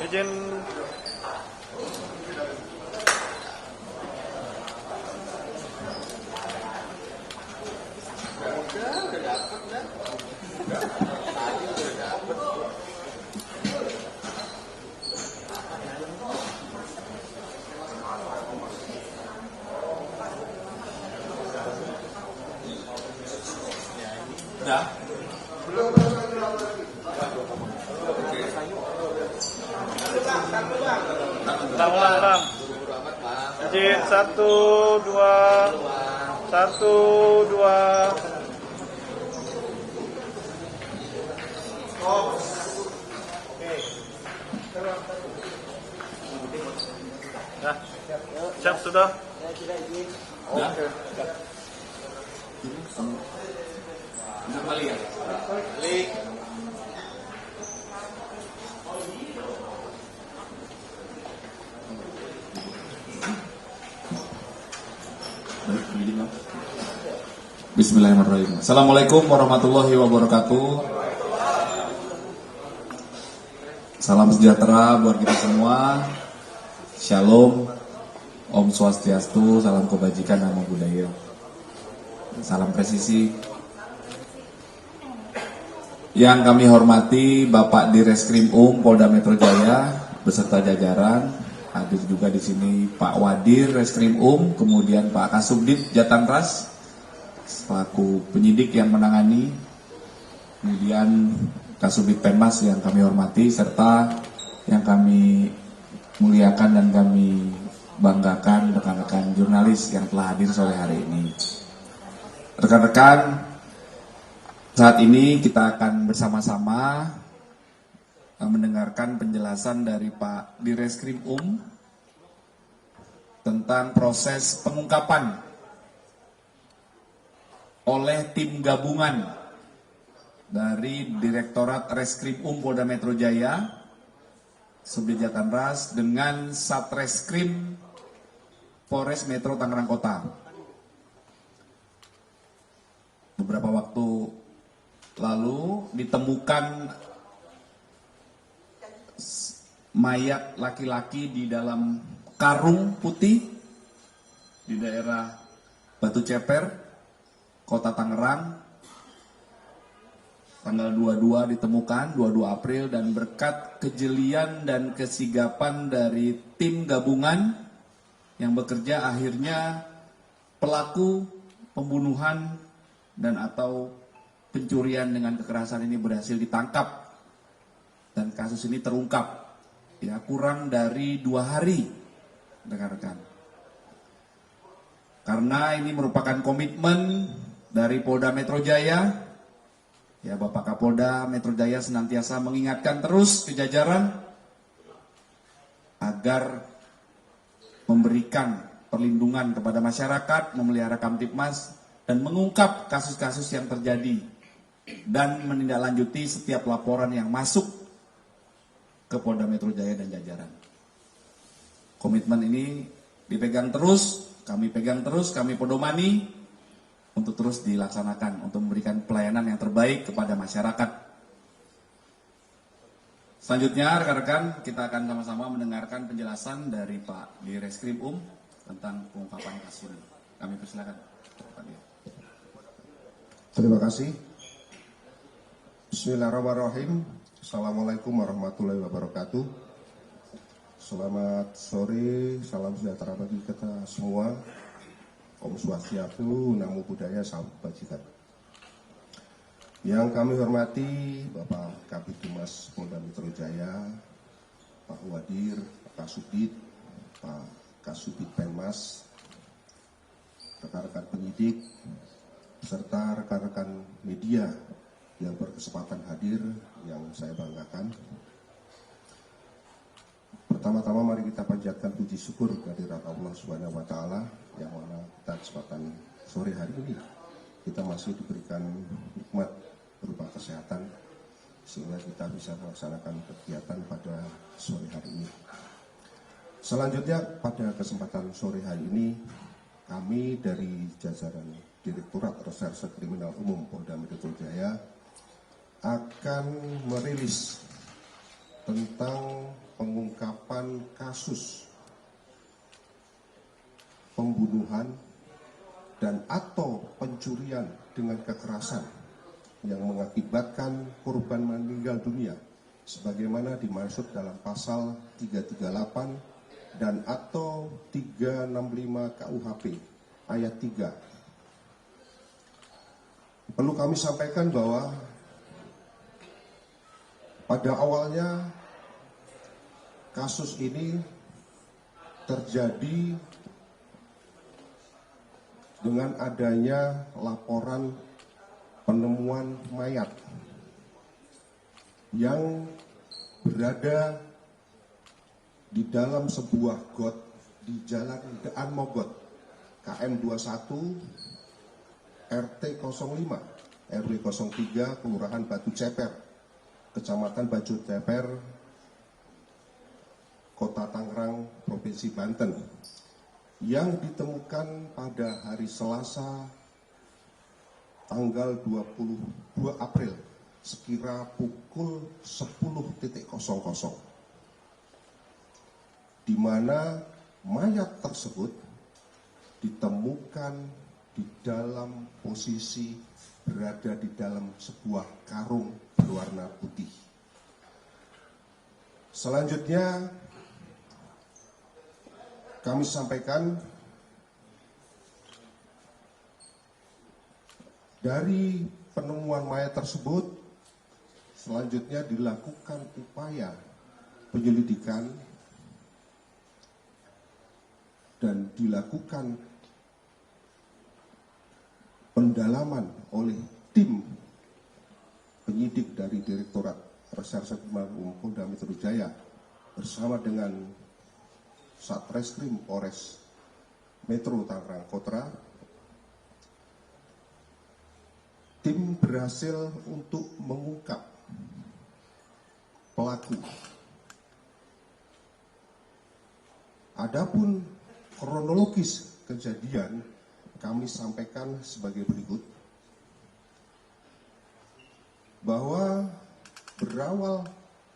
Izin. Udah? Belum. Ulang. Izin 1, 2, 1, 2. Nah, siap sudah? Oke. Udah kembali ya? Balik. Bismillahirrahmanirrahim. Assalamualaikum warahmatullahi wabarakatuh. Salam sejahtera buat kita semua. Shalom, Om Swastiastu, salam kebajikan, namo buddhaya. Salam presisi. Yang kami hormati Bapak Direskrim Polda Metro Jaya beserta jajaran, hadir juga di sini Pak Wadir Reskrim kemudian Pak Kasubdit Jatanras selaku penyidik yang menangani, kemudian Kasubdit Penmas yang kami hormati, serta yang kami muliakan dan kami banggakan rekan-rekan jurnalis yang telah hadir sore hari ini. Rekan-rekan, saat ini kita akan bersama-sama mendengarkan penjelasan dari Pak Direskrim tentang proses pengungkapan oleh tim gabungan dari Direktorat Reskrim Polda Metro Jaya, Subdit Jatanras dengan Satreskrim Polres Metro Tangerang Kota. Beberapa waktu lalu ditemukan mayat laki-laki di dalam karung putih di daerah Batu Ceper, Kota Tangerang, tanggal 22 ditemukan, 22 April, dan berkat kejelian dan kesigapan dari tim gabungan yang bekerja, akhirnya pelaku pembunuhan dan atau pencurian dengan kekerasan ini berhasil ditangkap dan kasus ini terungkap ya kurang dari 2 hari, rekan-rekan. Karena ini merupakan komitmen dari Polda Metro Jaya, ya Bapak Kapolda Metro Jaya senantiasa mengingatkan terus ke jajaran agar memberikan perlindungan kepada masyarakat, memelihara Kamtipmas, dan mengungkap kasus-kasus yang terjadi dan menindaklanjuti setiap laporan yang masuk ke Polda Metro Jaya dan jajaran. Komitmen ini dipegang terus, kami pegang terus, kami pedomani untuk terus dilaksanakan, untuk memberikan pelayanan yang terbaik kepada masyarakat. Selanjutnya, rekan-rekan, kita akan sama-sama mendengarkan penjelasan dari Pak Direskrim tentang pengungkapan kasus ini. Kami persilakan, Pak Dir. Terima kasih. Bismillahirrahmanirrahim. Assalamualaikum warahmatullahi wabarakatuh. Selamat sore, salam sejahtera bagi kita semua. Om Swastiastu, namo buddhaya, salam kebajikan. Yang kami hormati Bapak Kabid Humas Polda Metro Jaya, Pak Wadir, Pak Kasubdit, Pak Kasubdit Penmas, rekan-rekan penyidik, serta rekan-rekan media yang berkesempatan hadir, yang saya banggakan. Pertama-tama mari kita panjatkan puji syukur kehadirat Allah Subhanahu wa taala yang mana kita kesempatan sore hari ini kita masih diberikan nikmat berupa kesehatan sehingga kita bisa melaksanakan kegiatan pada sore hari ini. Selanjutnya pada kesempatan sore hari ini kami dari jajaran Direktorat Reserse Kriminal Umum Polda Metro Jaya akan merilis tentang pengungkapan kasus pembunuhan dan atau pencurian dengan kekerasan yang mengakibatkan korban meninggal dunia sebagaimana dimaksud dalam pasal 338 dan atau 365 KUHP ayat 3. Perlu kami sampaikan bahwa pada awalnya kasus ini terjadi dengan adanya laporan penemuan mayat yang berada di dalam sebuah got di Jalan Daan Mogot KM 21 RT 05 RW 03 Kelurahan Batu Ceper Kecamatan Batu Ceper Kota Tangerang Provinsi Banten yang ditemukan pada hari Selasa tanggal 22 April sekira pukul 10.00 di mana mayat tersebut ditemukan di dalam posisi berada di dalam sebuah karung berwarna putih. Selanjutnya kami sampaikan dari penemuan mayat tersebut selanjutnya dilakukan upaya penyelidikan dan dilakukan pendalaman oleh tim penyidik dari Direktorat Reserse Kriminal Umum Polda Metro Jaya bersama dengan Satreskrim Polres Metro Tangerang Kota. Tim berhasil untuk mengungkap pelaku. Adapun kronologis kejadian kami sampaikan sebagai berikut, bahwa berawal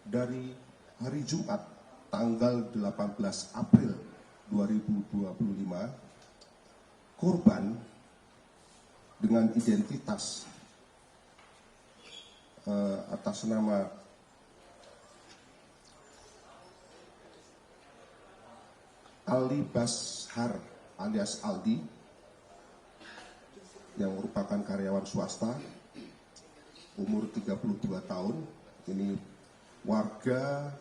dari hari Jumat tanggal 18 April 2025, korban dengan identitas atas nama Ali Bashar alias Aldi yang merupakan karyawan swasta, umur 32 tahun, ini warga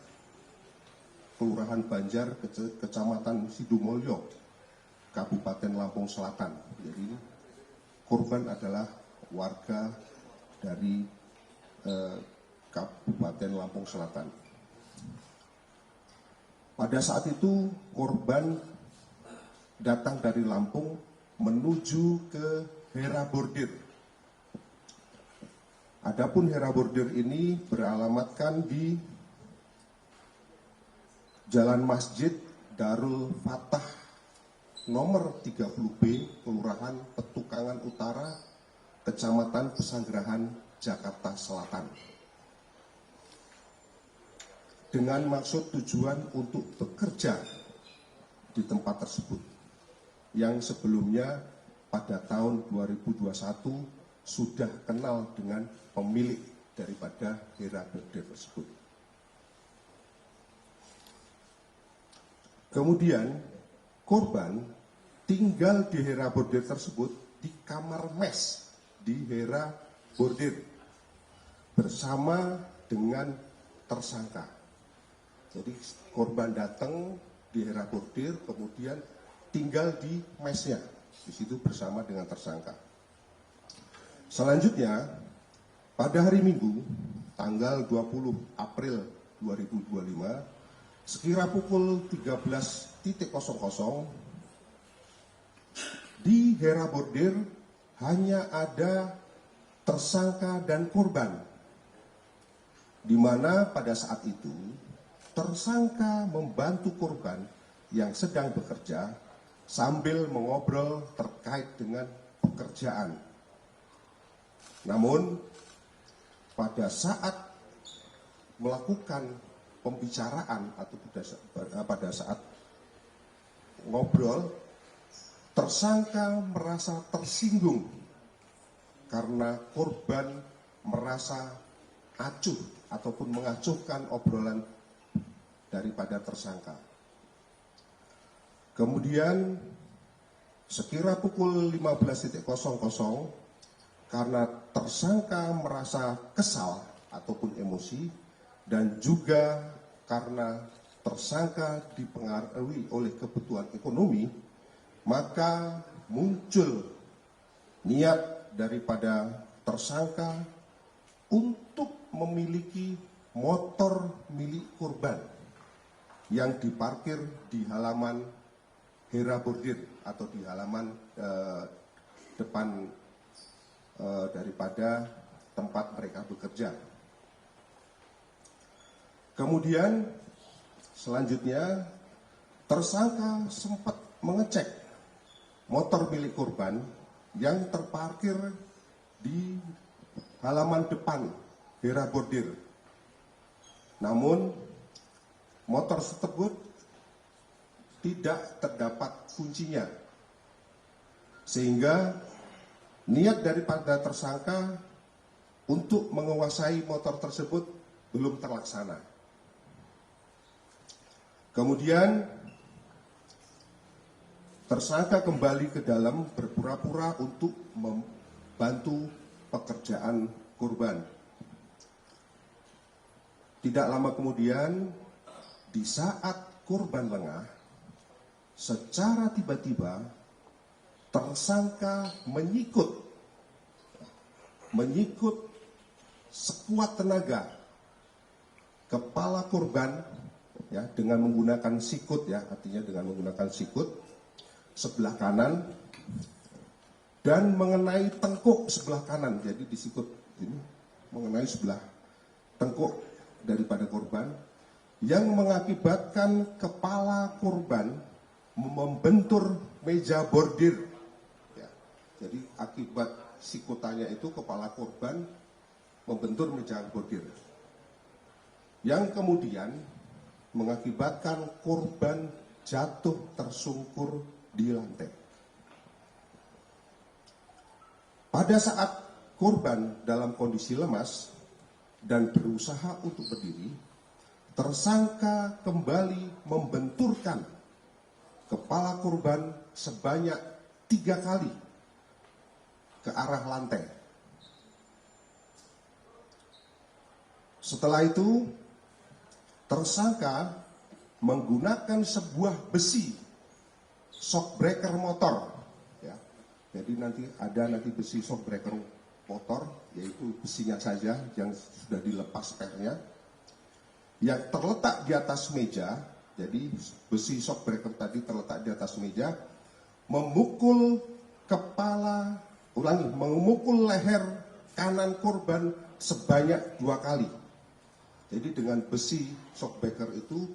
Kelurahan Banjar, Kecamatan Sidumulyo, Kabupaten Lampung Selatan. Jadi korban adalah warga dari Kabupaten Lampung Selatan. Pada saat itu korban datang dari Lampung menuju ke Hera Bordir. Adapun Hera Bordir ini beralamatkan di Jalan Masjid Darul Fatah nomor 30B, Kelurahan Petukangan Utara, Kecamatan Pesanggerahan, Jakarta Selatan. Dengan maksud tujuan untuk bekerja di tempat tersebut, yang sebelumnya pada tahun 2021 sudah kenal dengan pemilik daripada Hera Bordir tersebut. Kemudian korban tinggal di Hera Bordir tersebut di kamar mes di Hera Bordir bersama dengan tersangka. Jadi korban datang di Hera Bordir kemudian tinggal di mesnya di situ bersama dengan tersangka. Selanjutnya pada hari Minggu tanggal 20 April 2025 sekira pukul 13.00 di Hera Bordir hanya ada tersangka dan korban, di mana pada saat itu tersangka membantu korban yang sedang bekerja sambil mengobrol terkait dengan pekerjaan. Namun pada saat melakukan pembicaraan atau pada saat ngobrol, tersangka merasa tersinggung karena korban merasa acuh ataupun mengacuhkan obrolan daripada tersangka. Kemudian sekira pukul 15.00 karena tersangka merasa kesal ataupun emosi dan juga karena tersangka dipengaruhi oleh kebutuhan ekonomi, maka muncul niat daripada tersangka untuk memiliki motor milik korban yang diparkir di halaman Hera Bordir atau di halaman depan daripada tempat mereka bekerja. Kemudian selanjutnya tersangka sempat mengecek motor milik korban yang terparkir di halaman depan Hera Bordir. Namun motor tersebut tidak terdapat kuncinya, sehingga niat daripada tersangka untuk menguasai motor tersebut belum terlaksana. Kemudian tersangka kembali ke dalam berpura-pura untuk membantu pekerjaan korban. Tidak lama kemudian, di saat korban lengah, secara tiba-tiba tersangka menyikut sekuat tenaga kepala korban, ya, dengan menggunakan sikut, ya, artinya dengan menggunakan sikut sebelah kanan dan mengenai tengkuk sebelah kanan. Jadi disikut ini mengenai sebelah tengkuk daripada korban yang mengakibatkan kepala korban membentur meja bordir. Ya, jadi akibat sikutannya itu kepala korban membentur meja bordir, yang kemudian mengakibatkan korban jatuh tersungkur di lantai. Pada saat korban dalam kondisi lemas dan berusaha untuk berdiri, tersangka kembali membenturkan kepala korban sebanyak 3 kali ke arah lantai. Setelah itu, tersangka menggunakan sebuah besi shockbreaker motor. Ya, jadi nanti besi shockbreaker motor, yaitu besinya saja yang sudah dilepas pernya, yang terletak di atas meja. Jadi besi shockbreaker tadi terletak di atas meja, memukul leher kanan korban sebanyak 2 kali. Jadi dengan besi shockbreaker itu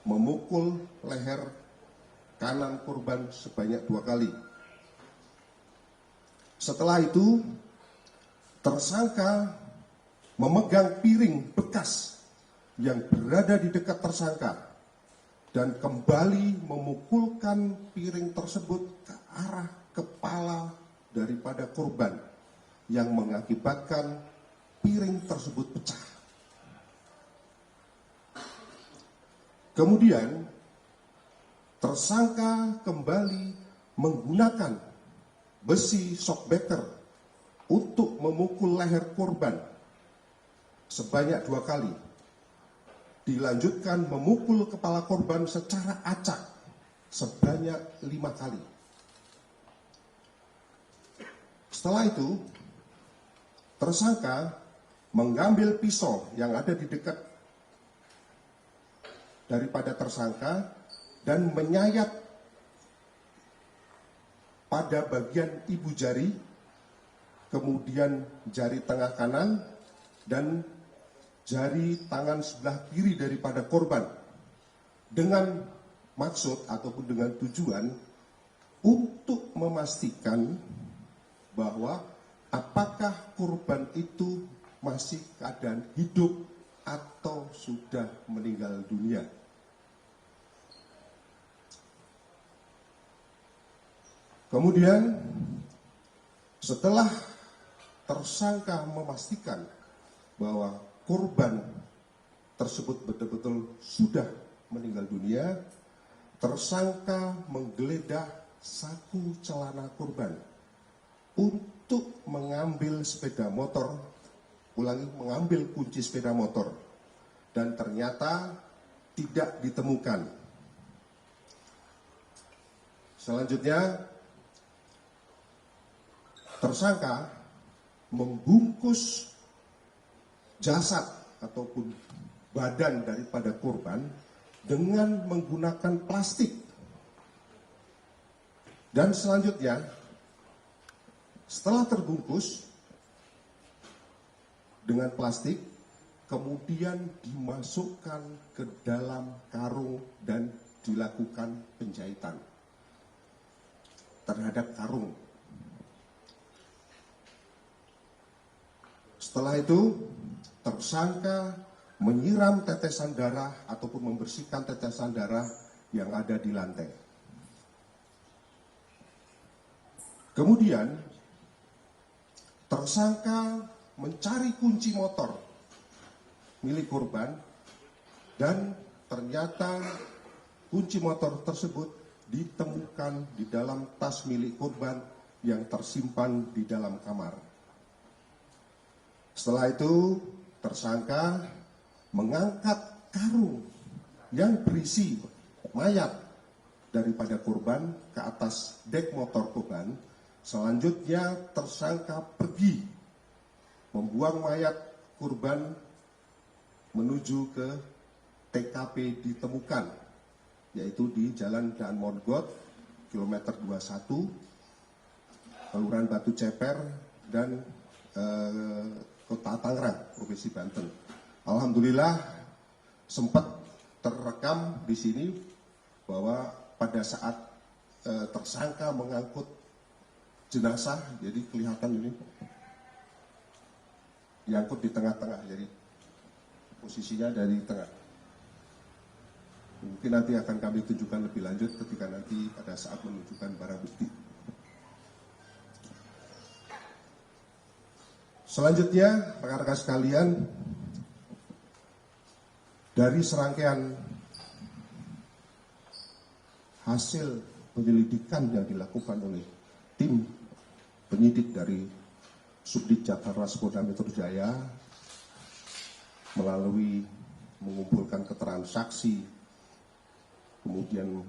memukul leher kanan korban sebanyak 2 kali. Setelah itu, tersangka memegang piring bekas yang berada di dekat tersangka dan kembali memukulkan piring tersebut ke arah kepala daripada korban yang mengakibatkan piring tersebut pecah. Kemudian tersangka kembali menggunakan besi shockbreaker untuk memukul leher korban sebanyak 2 kali. Dilanjutkan memukul kepala korban secara acak sebanyak 5 kali. Setelah itu, tersangka mengambil pisau yang ada di dekat daripada tersangka dan menyayat pada bagian ibu jari, kemudian jari tengah kanan dan jari tangan sebelah kiri daripada korban, dengan maksud ataupun dengan tujuan untuk memastikan bahwa apakah korban itu masih keadaan hidup atau sudah meninggal dunia. Kemudian setelah tersangka memastikan bahwa korban tersebut betul-betul sudah meninggal dunia, tersangka menggeledah saku celana korban untuk mengambil sepeda motor, mengambil kunci sepeda motor, dan ternyata tidak ditemukan. Selanjutnya, tersangka membungkus jasad ataupun badan daripada korban dengan menggunakan plastik. Dan selanjutnya, setelah terbungkus dengan plastik, kemudian dimasukkan ke dalam karung dan dilakukan penjahitan terhadap karung. Setelah itu, tersangka menyiram tetesan darah ataupun membersihkan tetesan darah yang ada di lantai. Kemudian, tersangka mencari kunci motor milik korban dan ternyata kunci motor tersebut ditemukan di dalam tas milik korban yang tersimpan di dalam kamar. Setelah itu, tersangka mengangkat karung yang berisi mayat daripada korban ke atas dek motor korban. Selanjutnya, tersangka pergi membuang mayat korban menuju ke TKP ditemukan, yaitu di Jalan Daan Mogot, kilometer 21, Kelurahan Batu Ceper, dan Kota Tangerang, Provinsi Banten. Alhamdulillah sempat terekam di sini bahwa pada saat tersangka mengangkut jenazah, jadi kelihatan ini diangkut di tengah-tengah, jadi posisinya dari tengah. Mungkin nanti akan kami tunjukkan lebih lanjut ketika nanti pada saat menunjukkan barang bukti. Selanjutnya, rekan-rekan sekalian, dari serangkaian hasil penyelidikan yang dilakukan oleh tim penyidik dari Subdit Jataras Polda Metro Jaya melalui mengumpulkan keterangan saksi, kemudian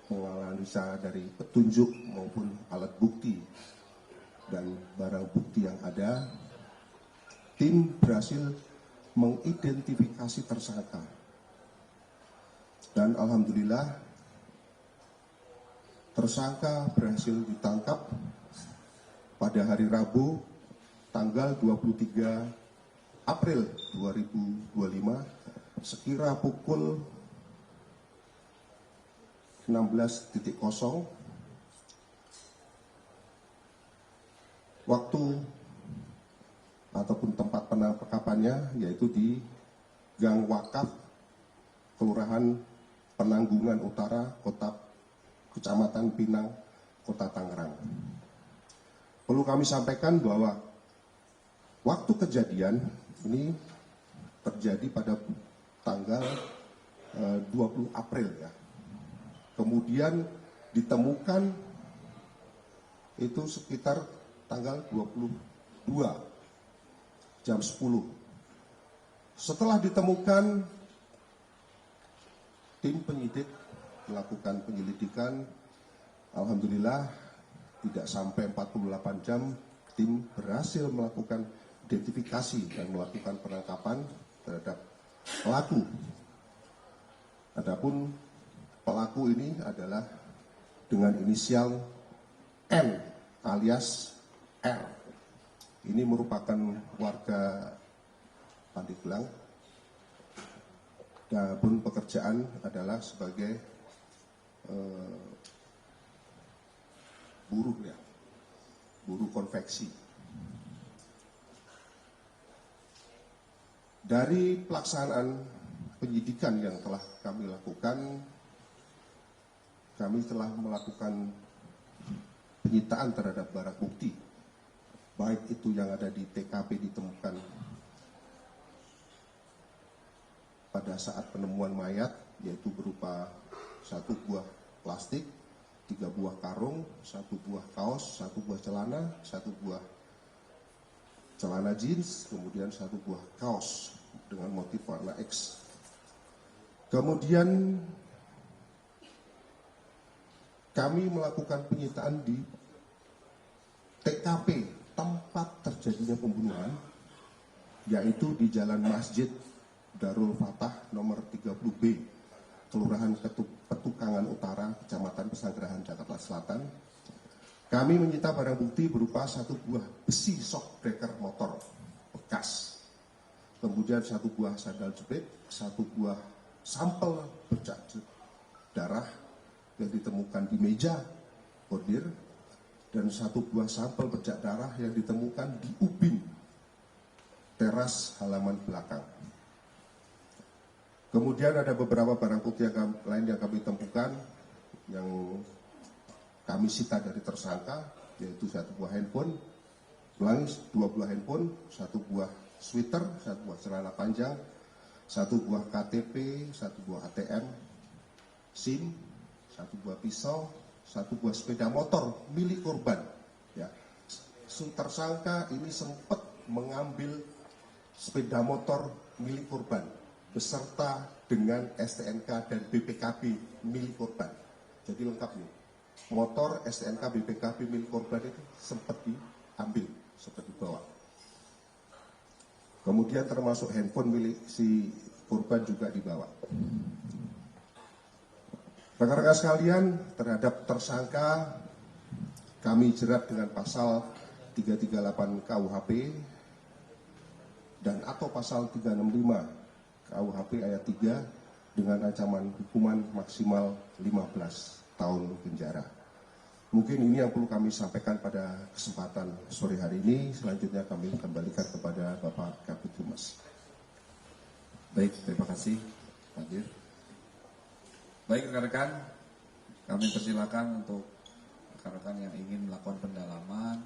menganalisa dari petunjuk maupun alat bukti dan barang bukti yang ada, tim berhasil mengidentifikasi tersangka. Dan alhamdulillah tersangka berhasil ditangkap pada hari Rabu tanggal 23 April 2025 sekira pukul 16.00 waktu ataupun tempat penangkapannya, yaitu di Gang Wakaf, Kelurahan Penanggungan Utara, Kecamatan Pinang, Kota Tangerang. Perlu kami sampaikan bahwa waktu kejadian ini terjadi pada tanggal 20 April ya. Kemudian ditemukan itu sekitar tanggal 22 jam 10. Setelah ditemukan, tim penyidik melakukan penyelidikan. Alhamdulillah tidak sampai 48 jam tim berhasil melakukan identifikasi dan melakukan penangkapan terhadap pelaku. Adapun pelaku ini adalah dengan inisial N alias R. Ini merupakan warga Pandeglang. Dan pekerjaan adalah sebagai buruh ya, buruh konveksi. Dari pelaksanaan penyidikan yang telah kami lakukan, kami telah melakukan penyitaan terhadap barang bukti, baik itu yang ada di TKP ditemukan pada saat penemuan mayat, yaitu berupa 1 buah plastik, 3 buah karung, 1 buah kaos, 1 buah celana, 1 buah celana jeans, kemudian 1 buah kaos dengan motif warna X. Kemudian kami melakukan penyitaan di TKP tempat terjadinya pembunuhan, yaitu di Jalan Masjid Darul Fatah nomor 30B, Kelurahan Petukangan Utara, Kecamatan Pesanggerahan, Jakarta Selatan. Kami menyita barang bukti berupa 1 buah besi shockbreaker motor bekas, kemudian 1 buah sandal jepit, 1 buah sampel bercak darah yang ditemukan di meja bordir, dan 1 buah sampel bercak darah yang ditemukan di ubin teras halaman belakang. Kemudian ada beberapa barang bukti lain yang kami temukan yang kami sita dari tersangka, yaitu 1 buah handphone, 2 buah handphone, 1 buah sweater, 1 buah celana panjang, 1 buah KTP, 1 buah ATM, SIM, 1 buah pisau, 1 buah sepeda motor milik korban. Ya, tersangka ini sempat mengambil sepeda motor milik korban beserta dengan STNK dan BPKB milik korban. Jadi lengkap nih. Motor STNK BPKB milik korban itu sempat diambil, sempat dibawa. Kemudian termasuk handphone milik si korban juga dibawa. Rekan-rekan sekalian, terhadap tersangka kami jerat dengan pasal 338 KUHP dan atau pasal 365 KUHP ayat 3 dengan ancaman hukuman maksimal 15 tahun penjara. Mungkin ini yang perlu kami sampaikan pada kesempatan sore hari ini. Selanjutnya kami kembalikan kepada Bapak Kabid Humas. Baik, terima kasih Pak Dir. Baik rekan-rekan, kami persilakan untuk rekan-rekan yang ingin melakukan pendalaman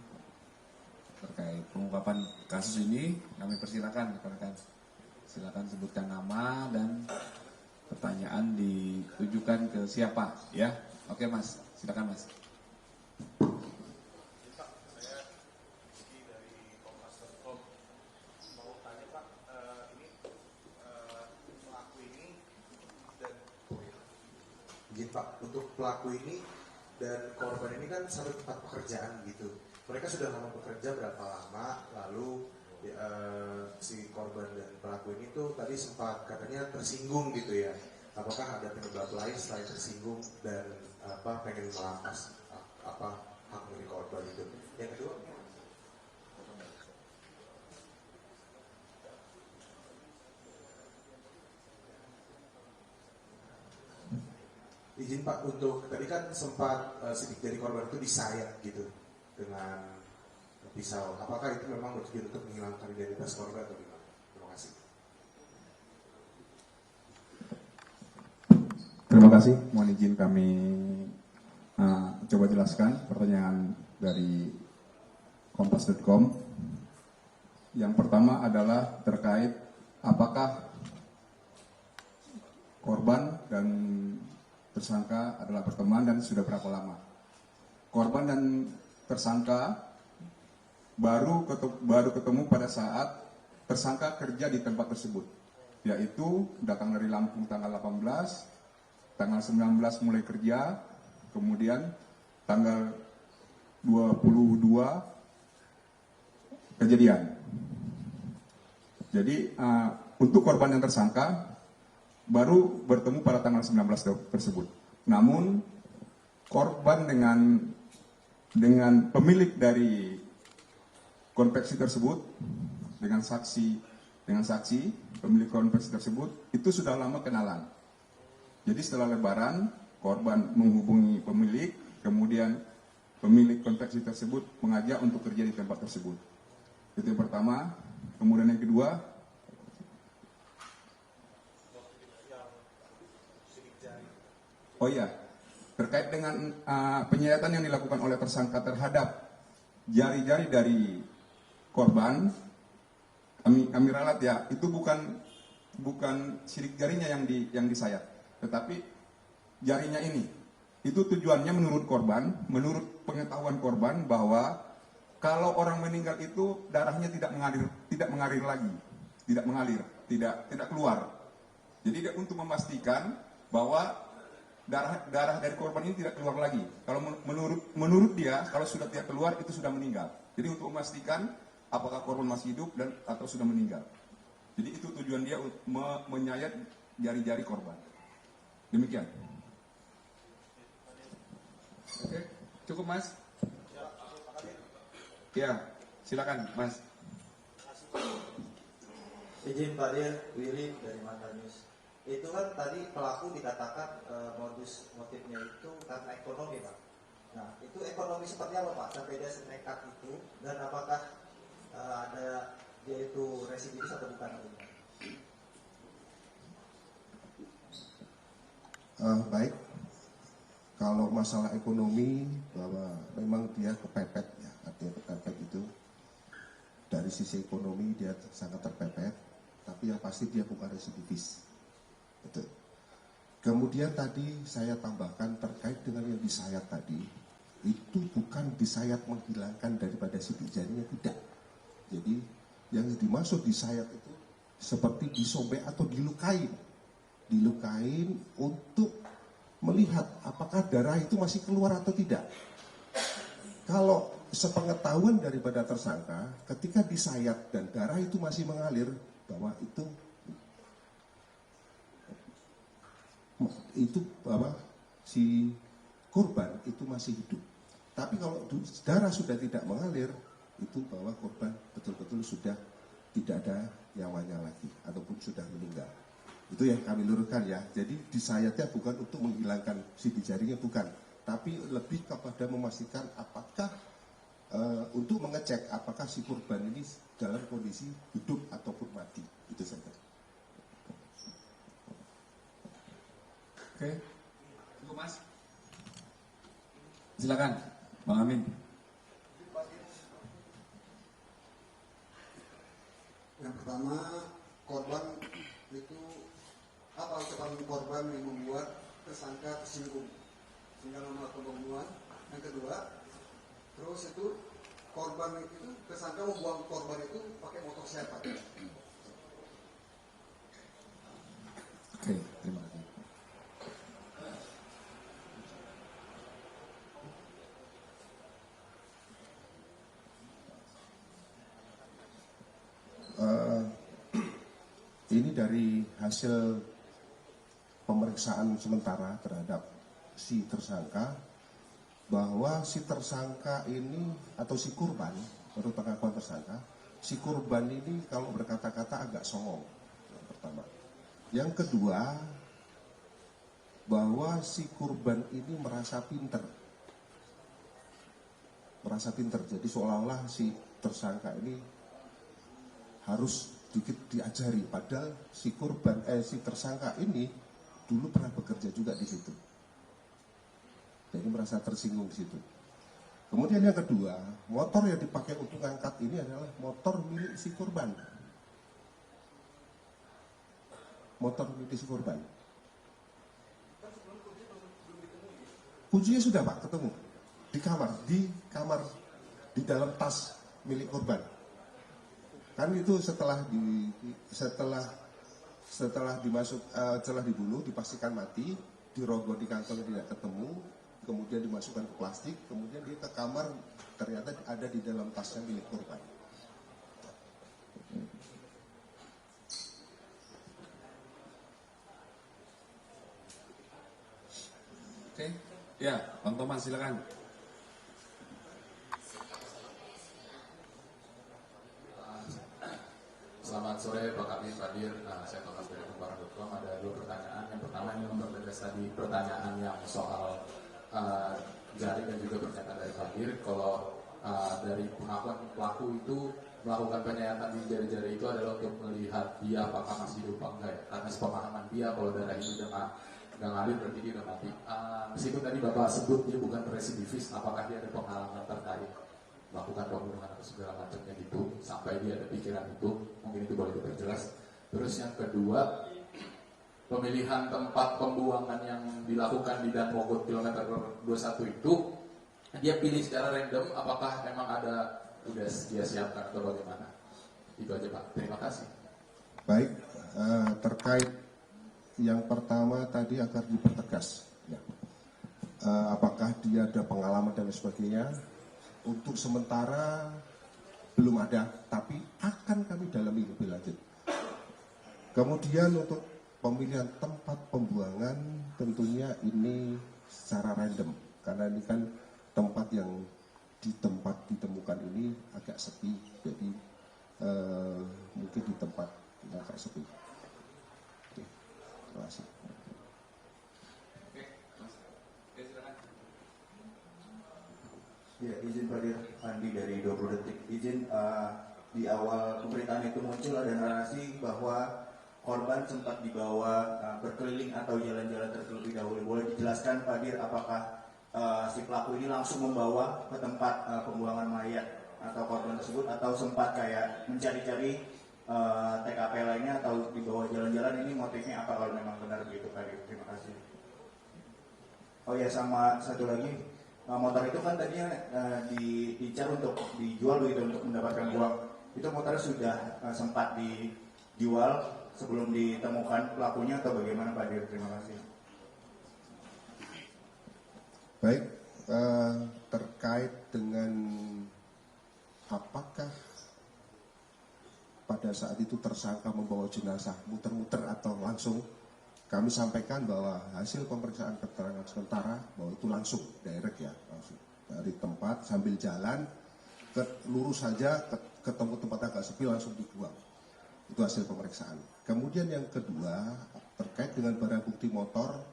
terkait pengungkapan kasus ini. Kami persilakan rekan-rekan, silakan sebutkan nama dan pertanyaan ditujukan ke siapa ya. Oke Mas, silakan Mas. Pak, saya Rizky dari Kompas.com. Mau tanya Pak, ini pelaku ini dan Izin Pak, untuk pelaku ini dan korban ini kan satu tempat pekerjaan gitu. Mereka sudah lama bekerja berapa lama, lalu si korban dan pelaku ini tuh tadi sempat katanya tersinggung gitu ya. Apakah ada penyebab lain selain tersinggung dan pengen melampas hak milik korban itu? Yang kedua, izin Pak, untuk tadi kan sempat sidik jari korban itu disayat gitu dengan pisau. Apakah itu memang bertujuan untuk menghilangkan identitas korban atau gimana? Terima kasih. Terima kasih. Mohon izin kami coba jelaskan pertanyaan dari Kompas.com. Yang pertama adalah terkait apakah korban dan tersangka adalah berteman dan sudah berapa lama. Korban dan tersangka baru ketemu pada saat tersangka kerja di tempat tersebut, yaitu datang dari Lampung tanggal 18, tanggal 19 mulai kerja, kemudian tanggal 22 kejadian. Jadi untuk korban dan tersangka baru bertemu pada tanggal 19 tersebut. Namun korban dengan pemilik dari konveksi tersebut, dengan saksi pemilik konveksi tersebut itu sudah lama kenalan. Jadi setelah Lebaran korban menghubungi pemilik, kemudian pemilik konveksi tersebut mengajak untuk kerja di tempat tersebut. Itu yang pertama. Kemudian yang kedua, Oh iya, terkait dengan penyayatan yang dilakukan oleh tersangka terhadap jari-jari dari korban, kami ralat ya, itu bukan sidik jarinya yang disayat, tetapi jarinya ini. Itu tujuannya menurut korban, menurut pengetahuan korban bahwa kalau orang meninggal itu darahnya tidak mengalir lagi, tidak keluar. Jadi untuk memastikan bahwa darah dari korban ini tidak keluar lagi. Kalau menurut dia, kalau sudah tidak keluar itu sudah meninggal. Jadi untuk memastikan apakah korban masih hidup atau sudah meninggal. Jadi itu tujuan dia menyayat jari-jari korban. Demikian. Oke, cukup Mas? Ya, silakan Mas. Izin Pak Dir, Willy dari Mata News. Itu kan tadi pelaku dikatakan motifnya itu karena ekonomi Pak. Nah, itu ekonomi seperti apa Pak sampai dia senekat itu, dan apakah ada dia itu residivis atau bukan? Baik, kalau masalah ekonomi bahwa memang dia kepepet ya, artinya kepepet itu dari sisi ekonomi dia sangat terpepet, tapi yang pasti dia bukan residivis. Betul. Kemudian tadi saya tambahkan terkait dengan yang disayat tadi, itu bukan disayat menghilangkan daripada sidik jarinya, tidak. Jadi yang dimaksud disayat itu seperti disobek atau dilukai untuk melihat apakah darah itu masih keluar atau tidak. Kalau sepengetahuan daripada tersangka, ketika disayat dan darah itu masih mengalir, bahwa bahwa si korban itu masih hidup. Tapi kalau darah sudah tidak mengalir, itu bahwa korban betul-betul sudah tidak ada nyawanya lagi ataupun sudah meninggal. Itu yang kami luruskan ya. Jadi disayatnya bukan untuk menghilangkan sidik jarinya, bukan, tapi lebih kepada memastikan apakah untuk mengecek apakah si korban ini dalam kondisi hidup ataupun mati. Itu saja. Oke, cukup Mas. Silakan, Bang Amin. Yang pertama, korban itu apa ucapan korban yang membuat tersangka tersinggung sehingga melakukan pembunuhan. Yang kedua, terus itu korban itu tersangka membuang korban itu pakai motor siapa? Oke, terima kasih. Ini dari hasil pemeriksaan sementara terhadap si tersangka, bahwa si tersangka ini atau si korban, menurut pengakuan tersangka, si korban ini kalau berkata-kata agak songong. Yang pertama. Yang kedua, bahwa si korban ini merasa pinter. Jadi seolah-olah si tersangka ini harus sedikit diajari, padahal si tersangka ini dulu pernah bekerja juga di situ. Jadi merasa tersinggung di situ. Kemudian yang kedua, motor yang dipakai untuk angkat ini adalah motor milik si korban. Motor milik si korban. Kuncinya sudah Pak ketemu di kamar di dalam tas milik korban. Kan itu setelah dibunuh, dipastikan mati, dirogoh di kantong tidak ketemu, kemudian dimasukkan ke plastik, kemudian dia ke kamar, ternyata ada di dalam tasnya milik korban. Oke, ya, Bang Toman silakan. Selamat sore Pak Amin, Pak Dir. Saya Thomas dari Kumparan.com. Ada dua pertanyaan. Yang pertama ini mempertegas tadi pertanyaan yang soal jari dan juga pernyataan dari Pak Dir. Kalau dari pengakuan pelaku itu melakukan penyayatan di jari-jari itu adalah untuk melihat dia apakah masih hidup apa enggak ya. Karena sepemahaman dia kalau darah itu nggak ngalir berarti dia udah mati. Meskipun tadi Bapak sebut dia bukan residivis, apakah dia ada pengalaman terkait melakukan pembunuhan atau segala macamnya gitu, sampai dia ada pikiran itu, mungkin itu boleh diperjelas. Terus yang kedua, pemilihan tempat pembuangan yang dilakukan di Dan Mogot kilometer 21 itu, dia pilih secara random, apakah memang ada udah dia siapkan atau bagaimana? Itu aja Pak, terima kasih. Baik, terkait yang pertama tadi agar dipertegas, ya. Apakah dia ada pengalaman dan sebagainya? Untuk sementara belum ada, tapi akan kami dalami lebih lanjut. Kemudian untuk pemilihan tempat pembuangan tentunya ini secara random, karena ini kan tempat yang di tempat ditemukan ini agak sepi, jadi mungkin di tempat yang agak sepi. Oke, terima kasih. Ya, izin Fadir Andi dari 20 Detik. Izin, di awal pemberitaan itu muncul ada narasi bahwa korban sempat dibawa berkeliling atau jalan-jalan terlebih dahulu. Boleh dijelaskan Fadir apakah si pelaku ini langsung membawa ke tempat pembuangan mayat atau korban tersebut, atau sempat kayak mencari-cari TKP lainnya, atau dibawa jalan-jalan? Ini motifnya apa kalau memang benar begitu Fadir? Terima kasih. Oh ya, sama satu lagi. Motor itu kan tadinya diincar untuk dijual begitu, untuk mendapatkan uang. Itu motornya sudah sempat dijual sebelum ditemukan pelakunya atau bagaimana Pak Dir? Terima kasih. Baik, terkait dengan apakah pada saat itu tersangka membawa jenazah muter-muter atau langsung, kami sampaikan bahwa hasil pemeriksaan keterangan sementara bahwa itu langsung direct, ya, langsung dari tempat sambil jalan lurus saja ketemu tempat agak sepi langsung dibuang. Itu hasil pemeriksaan. Kemudian yang kedua terkait dengan barang bukti motor,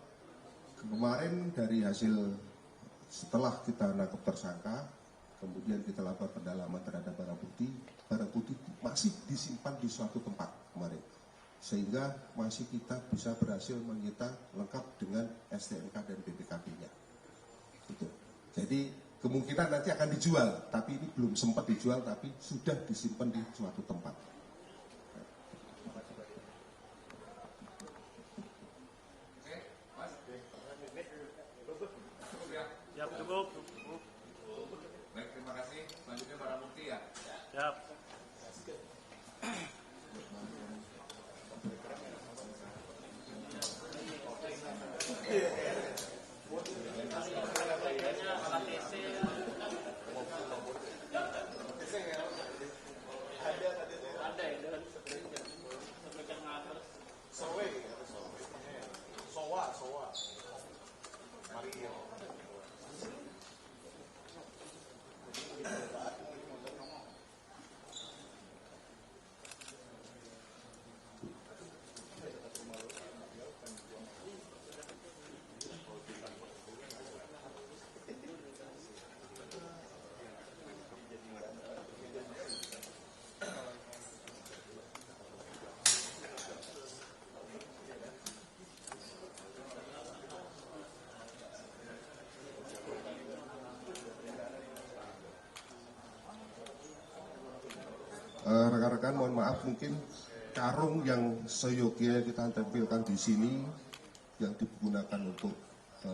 kemarin dari hasil setelah kita nangkep tersangka, kemudian kita lakukan pendalaman terhadap barang bukti masih disimpan di suatu tempat kemarin, sehingga masih kita bisa berhasil menyita lengkap dengan STNK dan BPKB-nya. Gitu. Jadi kemungkinan nanti akan dijual, tapi ini belum sempat dijual, tapi sudah disimpan di suatu tempat. Ya, cukup. Baik, terima kasih. Selanjutnya barang bukti ya. Siap. Rekan-rekan, mohon maaf, mungkin karung yang seyogianya kita tampilkan di sini yang digunakan untuk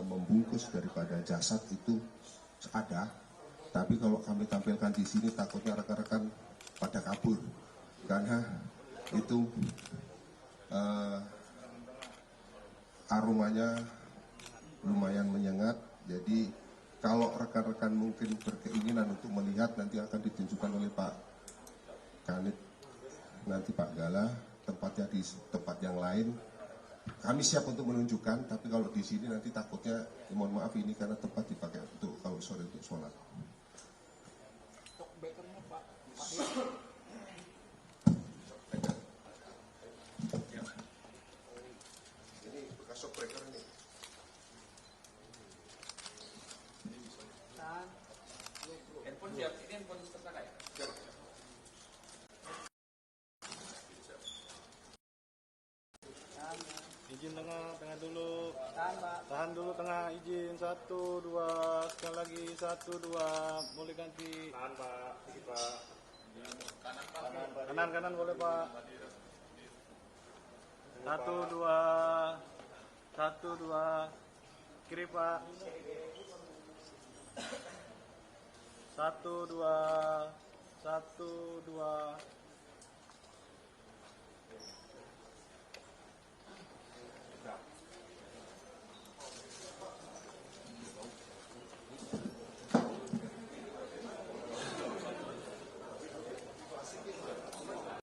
membungkus daripada jasad itu ada, tapi kalau kami tampilkan di sini takutnya rekan-rekan pada kabur karena itu aromanya lumayan menyengat. Jadi kalau rekan-rekan mungkin berkeinginan untuk melihat, nanti akan ditunjukkan oleh Pak Kanit, nanti Pak Gala, tempatnya di tempat yang lain. Kami siap untuk menunjukkan, tapi kalau di sini nanti takutnya, mohon maaf, ini karena tempat dipakai untuk kalau sore untuk sholat. Ini bekas shock breaker ini. Handphone siap, ini handphone tersangka ya? Siap. Izin tengah dulu. Tahan dulu tengah, izin. 1, 2, sekali lagi. 1, 2, boleh ganti. Tahan Pak, sedikit Pak. Kanan boleh Pak. 1, 2, 1, 2, kiri Pak. 1, 2, 1, 2.